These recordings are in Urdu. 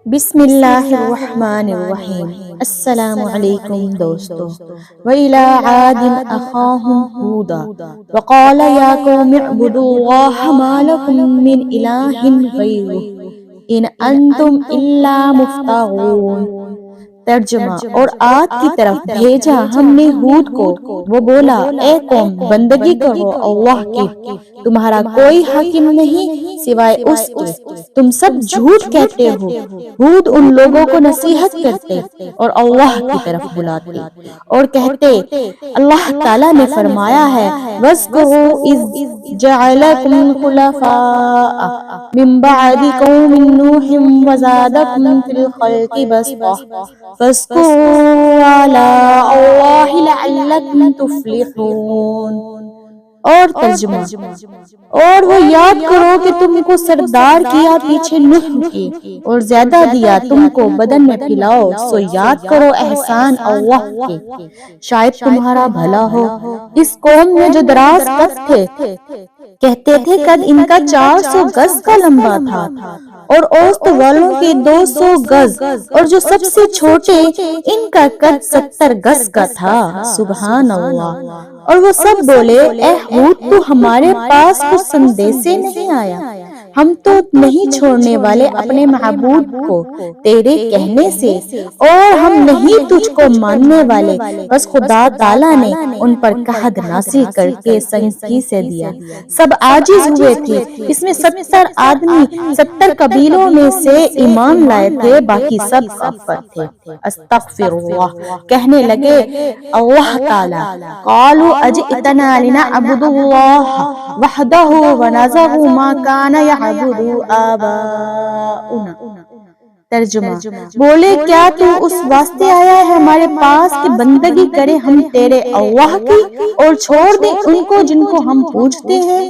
بسم اللہ الرحمن الرحیم۔ السلام علیکم دوستو۔ وَإِلَىٰ عَادٍ أَخَاهُمْ هُودًا وَقَالَ يَا قَوْمِ اعْبُدُوا اللَّهَ مَا لَكُم مِّنْ إِلَٰهٍ غَيْرُهُ إِنْ أَنتُمْ إِلَّا مُفْتَرُونَ۔ ترجمہ: اور عاد کی طرف بھیجا ہم نے ہود کو، وہ بولا اے قوم بندگی کرو اللہ کی، تمہارا کوئی حاکم نہیں سوائے اس کے، تم سب جھوٹ کہتے ہو۔ ہود ان لوگوں کو نصیحت کرتے اور اللہ کی طرف بلاتے اور کہتے اللہ تعالیٰ نے فرمایا ہے وَاذْكُرُوا إِذْ جَعَلَكُمْ خُلَفَاءَ مِن بَعْدِ قَوْمِ نُوحٍ وَزَادَكُمْ فِي الْخَلْقِ بَسْطَةً فَاذْكُرُوا آلَاءَ اللَّهِ لَعَلَّكُمْ تُفْلِحُونَ۔ اور ترجمہ: اور وہ یاد کرو کہ تم کو سردار کیا پیچھے نوح کی، اور زیادہ دیا تم کو بدن میں پھیلاؤ، سو یاد کرو احسان اللہ کے، شاید تمہارا بھلا ہو۔ اس قوم میں جو دراز قد تھے، کہتے تھے قد ان کا 400 گز کا لمبا تھا، اور اوسط والوں کے 200 گز، اور جو سب سے چھوٹے ان کا قد 70 گز کا تھا۔ سبحان اللہ۔ اور وہ سب بولے اے ہود تو ہمارے پاس کچھ سندیسے نہیں آیا، ہم تو نہیں چھوڑنے والے اپنے معبود کو تیرے کہنے سے، اور ہم نہیں تجھ کو ماننے والے۔ بس خدا تعالیٰ نے ان پر قحط نازل کر کے سنگی سے دیا، سب عاجز ہوئے تھے۔ اس میں 70 آدمی 70 قبیلوں میں سے ایمان لائے تھے، باقی سب کافر تھے۔ استغفر اللہ۔ کہنے لگے اللہ تعالیٰ قالوا اجئتنا لنعبد اللہ وحدہ ونذر ما کان یعبد آباؤنا۔ ترجمہ: بولے کیا تو اس واسطے آیا ہے ہمارے پاس کہ بندگی کرے ہم تیرے اللہ کی اور چھوڑ دیں ان کو جن کو ہم پوجتے ہیں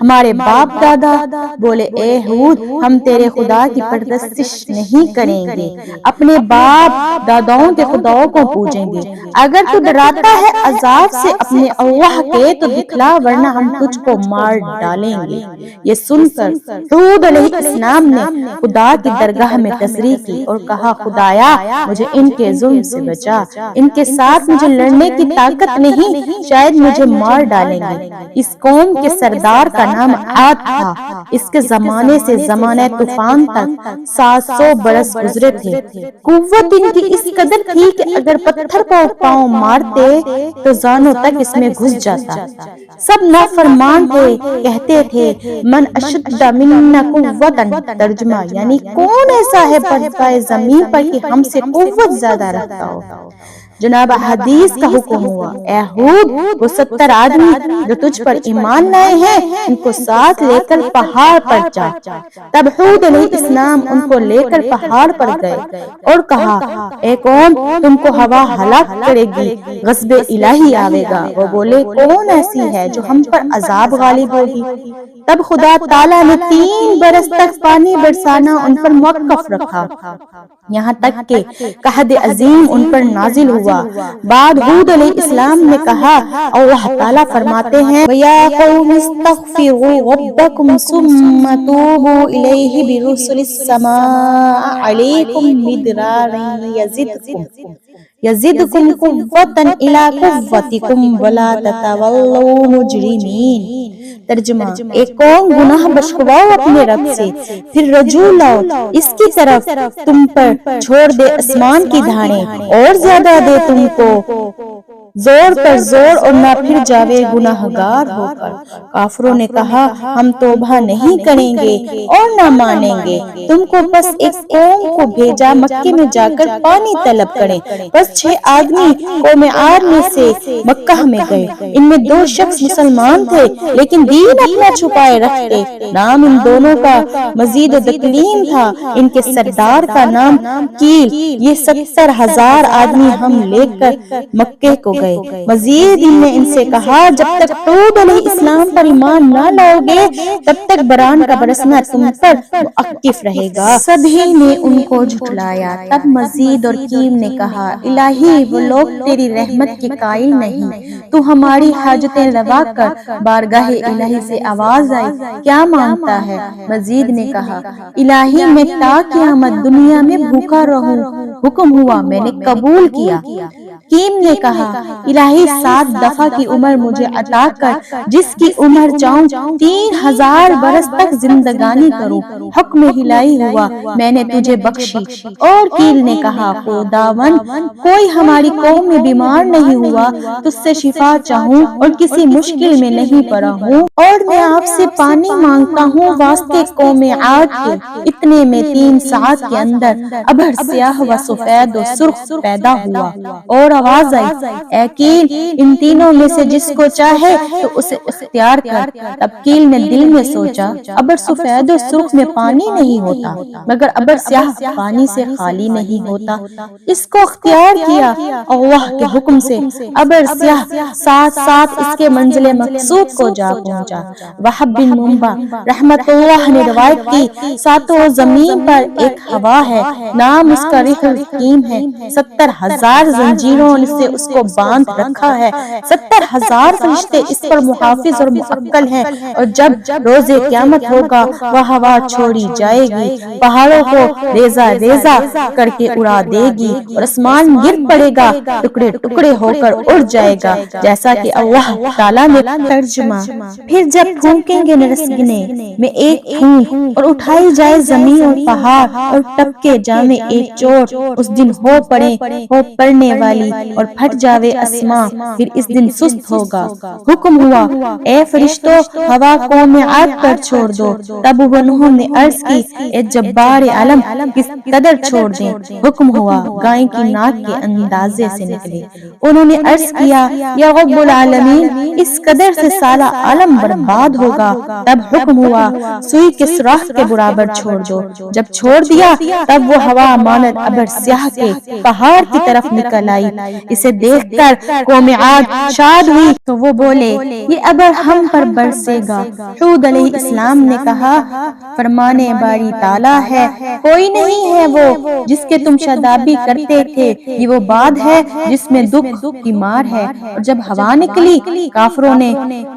ہمارے باپ دادا؟ بولے اے ہود ہم تیرے خدا کی پرستش نہیں کریں گے، اپنے باپ داداؤں کے خداؤں کو پوجیں گے۔ اگر تو ڈراتا ہے عذاب سے اپنے اللہ کے تو دکھلا، ورنہ ہم تجھ کو مار ڈالیں گے۔ یہ سن کر ہود علیہ السلام نے خدا کی درگاہ میں تصریح کی اور کہا خدایا مجھے ان کے ظلم سے بچا، ان کے ساتھ مجھے لڑنے کی طاقت نہیں، شاید مجھے مار ڈالیں گے۔ اس قوم کے سردار کا نام عاد تھا، اس کے زمانے سے زمانہ طوفان تک 700 برس گزرے تھے۔ قوت ان کی اس قدر تھی کہ اگر پتھر کو پاؤں مارتے تو زانوں تک اس میں گھس جاتا۔ سب نافرمان تھے، کہتے تھے من اشد منا قوتاً۔ ترجمہ: یعنی کون ایسا ہے پائے زمین پر کہ ہم سے قوت زیادہ رکھتا ہو۔ جناب حدیث کا حکم ہوا اے ہود وہ 70 آدمی جو تجھ پر ایمان لائے ہیں ان کو ساتھ لے کر پہاڑ پر جا۔ تب ہود علیہ السلام ان کو لے کر پہاڑ پر گئے اور کہا اے قوم تم کو ہوا ہلاک کرے گی، غضب الہی آئے گا۔ وہ بولے کون ایسی ہے جو ہم پر عذاب غالب ہوگی؟ تب خدا تعالیٰ نے 3 برس تک پانی برسانا ان پر موقف رکھا، یہاں تک کہ قحط عظیم ان پر نازل ہوا۔ بعد ہود علیہ السلام نے کہا اللہ تعالیٰ فرماتے ہیں وَيَا قَوْمِ اسْتَغْفِرُوا رَبَّكُمْ ثُمَّ تُوبُوا إِلَيْهِ بِرُسُلِ السَّمَاءِ عَلَيْكُمْ مِدْرَارًا يَزِدْكُمْ قُوَّةً إِلَىٰ قُوَّتِكُمْ وَلَا تَتَوَلَّوْا مُجْرِمِينَ۔ ترجمہ: ایک قوم گناہ بخشواؤ اپنے رب سے، پھر رجوع لاؤ اس کی طرف، تم پر چھوڑ دے آسمان کی دھاریں اور زیادہ دے تم کو زور پر زور اور نہ پھر جاوے گناہ گار ہو کر۔ کافروں نے کہا ہم توبہ نہیں کریں گے اور نہ مانیں گے تم کو، پس ایک قوم کو بھیجا مکے میں جا کر پانی طلب کریں۔ پس 6 آدمی قوم عاد میں سے مکہ میں گئے، ان میں 2 شخص مسلمان تھے لیکن دین اپنا چھپائے رکھتے، نام ان دونوں کا مزید دکلیم تھا، ان کے سردار کا نام کیل۔ یہ 70,000 آدمی ہم لے کر مکے کو گئے۔ مزید ان نے ان سے کہا جب تک ہود علیہ السلام پر ایمان نہ لاؤ گے تب تک باران کا برسنا تم پر موقف رہے گا۔ سبھی نے ان کو جھٹلایا۔ تب مزید اور کیم نے کہا الہی وہ لوگ تیری رحمت کے قائل نہیں، تو ہماری حاجتیں روا کر۔ بارگاہ الہی سے آواز آئی، کیا مانگتا ہے؟ مزید نے کہا، الہی میں تا قیامت دنیا میں بھوکا رہوں۔ حکم ہوا، میں نے قبول کیا۔ حکیم نے کہا، الہی 7 دفعہ کی عمر مجھے عطا کر، جس کی عمر چاہوں 3000 برس تک زندگانی کروں۔ حکم الہی ہوا، میں نے تجھے بخشی۔ اور قیل نے کہا، خداوند کوئی ہماری قوم میں بیمار نہیں ہوا، تجھ سے شفا چاہوں اور کسی مشکل میں نہیں پڑا ہوں، اور میں آپ سے پانی مانگتا ہوں واسطے قوم عاد کے۔ اتنے میں 3 ساعت کے اندر ابر سیاہ و سفید و سرخ پیدا ہوا، اور آواز آئی، اے قیل ان تینوں میں سے جس کو چاہے تو اسے اختیار کر۔ تب قیل نے دل میں سوچا، ابر سفید و سرخ میں پانی نہیں ہوتا، مگر ابر سیاہ پانی سے خالی نہیں ہوتا، اس کو اختیار کیا اللہ کے حکم سے۔ ابر سیاہ ساتھ ساتھ اس کے منزل مقصود کو جا پہنچا۔ وہب بن منبع رحمت اللہ نے روایت کی، ساتوں زمین پر ایک ہوا ہے، نام اس کا ریح الحکیم ہے، 70,000 زنجیروں سے اس کو باندھ رکھا ہے، 70,000 فرشتے اس پر محافظ اور معقل ہیں، اور جب روز قیامت ہوگا وہ ہوا چھوڑی جائے گی، پہاڑوں کو ریزہ ریزہ کر کے اڑا دے گی، اور آسمان گر پڑے گا، ٹکڑے ٹکڑے ہو کر اڑ جائے گا، جیسا کہ اللہ تعالیٰ نے ترجمہ۔ پھر جب پھونکیں گے نرسگنے میں ایک پھونک، اور اٹھائی جائے زمین اور پہاڑ، اور ٹپکے جامے ایک چوٹ، اس دن ہو پڑنے والی اور پھٹ جاوے اسماں، پھر اس دن سست ہوگا۔ حکم ہوا، اے فرشتوں ہوا قوم عاد پر چھوڑ دو۔ تب انہوں نے عرض کی، اے جبار عالم کس قدر چھوڑ دیں؟ حکم ہوا، گائے کی ناک کے اندازے سے نکلے۔ انہوں نے عرض کیا، یا رب العالمین اس قدر سے سارا عالم برباد ہوگا۔ تب حکم ہوا، سوئی کے سوراخ کے برابر چھوڑ دو۔ جب چھوڑ دیا تب وہ ہوا مانند ابر سیاہ کے پہاڑ کی طرف نکل آئی۔ اسے دیکھ کر قوم عاد شاد ہوئی تو وہ بولے، یہ ابر ہم پر برسے گا۔ ہود علیہ السلام نے کہا، فرمانے باری تعالیٰ ہے، کوئی نہیں ہے وہ جس کے تم شادابی کرتے تھے، یہ وہ باد ہے جس میں دکھ کی مار ہے۔ اور جب ہوا نکلی، کافروں نے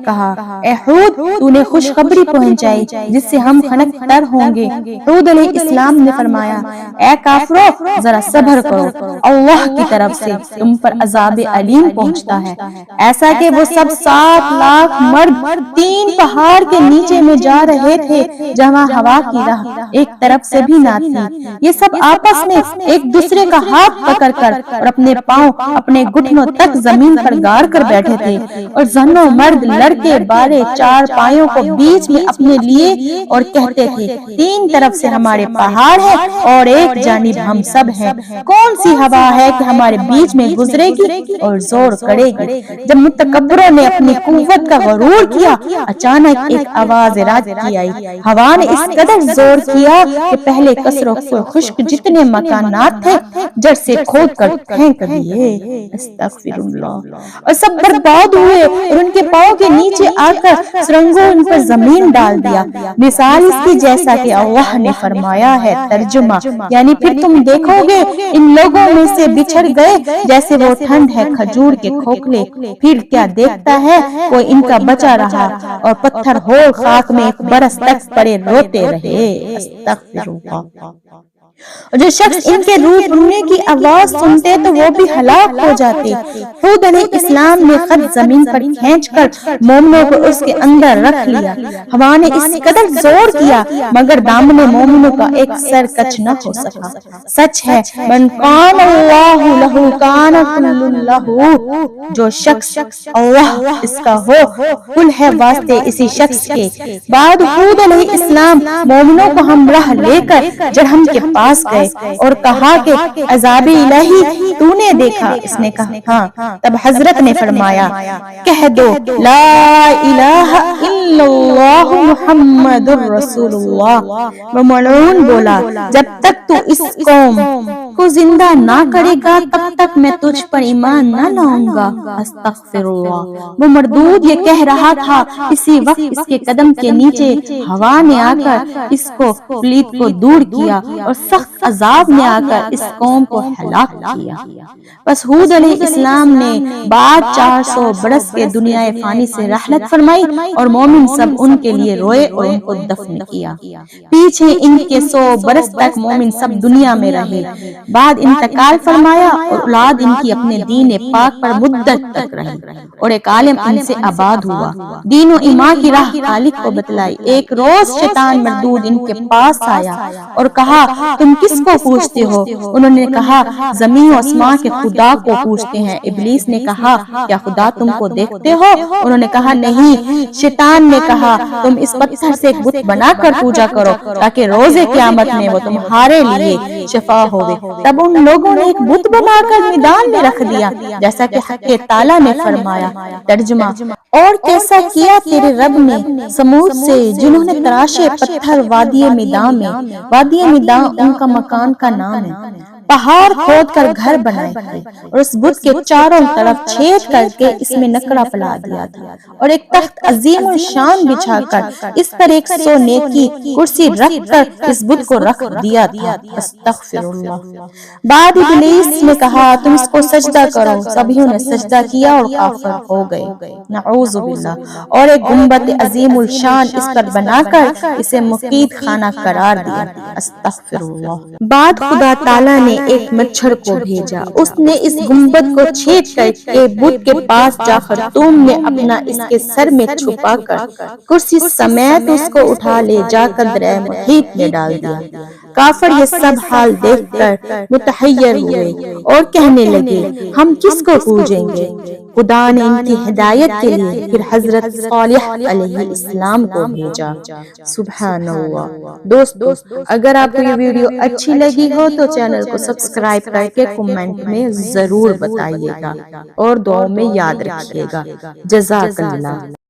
کہا، اے ہود تو نے خوشخبری پہنچائی جس سے ہم خنک تر ہوں گے۔ ہود علیہ السلام نے فرمایا، اے کافروں ذرا صبر کرو، اللہ کی طرف سے تم پر عذاب علیم پہنچتا ہے۔ ایسا کہ وہ سب 7 لاکھ مرد 3 پہاڑ کے نیچے میں جا رہے تھے جہاں ہوا کی راہ ایک طرف سے بھی نہ تھی۔ یہ سب آپس میں ایک دوسرے کا ہاتھ پکڑ کر اور اپنے پاؤں اپنے گھٹنوں تک زمین پر گاڑ کر بیٹھے تھے، اور زنوں مرد لڑکے بارے 4 پایوں کو بیچ میں اپنے لیے، اور کہتے تھے، 3 طرف سے ہمارے پہاڑ ہے اور ایک جانب ہم سب ہیں، کون سی ہوا ہے کہ ہمارے بیچ میں گزرے گی اور زور کرے گی؟ جب متکبروں نے اپنی قوت کا غرور کیا، اچانک ایک آواز رعد کی آئی، ہوا نے اس قدر زور کیا کہ پہلے کسر و خشک جتنے مکانات تھے جڑ سے کھود کر پھینک دیے، استغفر اللہ، اور سب برباد ہوئے، اور ان کے پاؤں کے نیچے آ کر سرنگوں ان پر زمین ڈال دیا۔ مثال اس کی جیسا کہ اللہ نے فرمایا ہے، ترجمہ، یعنی پھر تم دیکھو گے ان لوگوں میں سے بچھڑ گئے جیسے وہ ٹھنڈ ہے کھجور کے کھوکھلے، پھر کیا دیکھتا ہے کوئی ان کا بچا رہا، اور پتھر ہو خاک میں 1 برس تک پڑے روتے رہے، استغفر اللہ۔ اور جو شخص ان کے رونے کی آواز سنتے تو وہ بھی ہلاک ہو جاتے۔ ہود علیہ السلام نے خط زمین پر کھینچ کر مومنوں کو اس کے اندر رکھ لیا۔ ہوا نے اس قدر زور کیا مگر دامن مومنوں کا ایک سر کچھ نہ ہو سکا۔ سچ ہے، من کان اللہ لہ کان کل لہ، جو شخص اللہ اس کا ہو کل ہے واسطے اسی شخص کے۔ بعد ہود علیہ السلام مومنوں کو ہمراہ لے کر جرہم کے پاس گئے اور کہا کہ عذاب الہی تو نے دیکھا؟ اس نے کہا ہاں۔ تب حضرت نے فرمایا، کہہ دو لا الہ الا اللہ محمد الرسول اللہ۔ وہ ملعون بولا، جب تک تو اس قوم کو زندہ نہ کرے گا تب تک میں تجھ پر ایمان نہ لاؤں گا۔ استغفر اللہ۔ وہ مردود یہ کہہ رہا تھا، اسی وقت اس کے قدم کے نیچے ہوا نے آ کر اس کو پلیت کو دور کیا اور سخت عذاب نے آ کر اس قوم کو ہلاک کیا۔ بس ہود علیہ السلام نے بعد 400 برس کے دنیا فانی سے رحلت فرمائی اور مومن سب ان کے لیے روئے اور ان کو دفن کیا۔ پیچھے ان کے 100 برس تک مومن سب دنیا میں رہے، بعد انتقال فرمایا اور اولاد ان کی اپنے دین پاک پر مدت تک رہی اور ایک عالم ان سے آباد ہوا، دین و ایمان کی راہ خالق کو بتلائی۔ ایک روز شیطان مردود ان کے پاس آیا اور کہا، تم کس کو پوچھتے ہو؟ انہوں نے کہا، زمین و آسمان کے خدا کو پوچھتے ہیں۔ ابلیس نے کہا، کیا خدا تم کو دیکھتے ہو؟ انہوں نے کہا، نہیں۔ شیطان نے کہا، تم اس پتھر سے ایک بت بنا کر پوجا کرو تاکہ روز قیامت میں وہ تمہارے لیے شفا ہوگے۔ تب ان لوگوں نے ایک بت بنا کر میدان میں رکھ دیا، جیسا کہ حق تعالیٰ نے فرمایا۔ ترجمہ: اور کیسا کیا تیرے رب نے سمود سے جنہوں نے تراشے پتھر وادی میدان میں۔ وادی میدان ان کا مکان کا نام ہے۔ پہاڑ کھود کر گھر بنائے تھے اور اس بت کے چاروں طرف چھید کر کے اس میں نکڑا پلا دیا تھا اور ایک تخت عظیم الشان بچھا کر اس پر 100 نیکی کرسی رکھ کر اس بت کو رکھ دیا تھا۔ استغفر اللہ۔ بعد ابلیس نے کہا، تم اس کو سجدہ کرو۔ سبھیوں نے سجدہ کیا اور کافر ہو گئے۔ نعوذ باللہ۔ اور ایک گنبد عظیم الشان اس پر بنا کر اسے مقید خانہ قرار دیا۔ استغفر اللہ۔ بعد خدا تعالیٰ نے ایک مچھر کو بھیجا، اس نے اس گنبد کو چھید کر کے بت کے پاس جا خرطوم نے اپنا اس کے سر میں چھپا کر کرسی سمیت اس کو اٹھا لے جا کر دریا محیط میں ڈال دیا۔ کافر یہ سب حال دیکھ کر متحیر ہوئے اور کہنے لگے، ہم کس کو پوجیں گے؟ خدا نے ان کی ہدایت کے لیے پھر حضرت صالح علیہ السلام کو بھیجا۔ سبحان اللہ۔ دوستو، اگر آپ کو یہ ویڈیو اچھی لگی ہو تو چینل کو سبسکرائب کر کے کمنٹ میں ضرور بتائیے گا اور دعاؤں میں یاد رکھیے گا۔ جزاک اللہ۔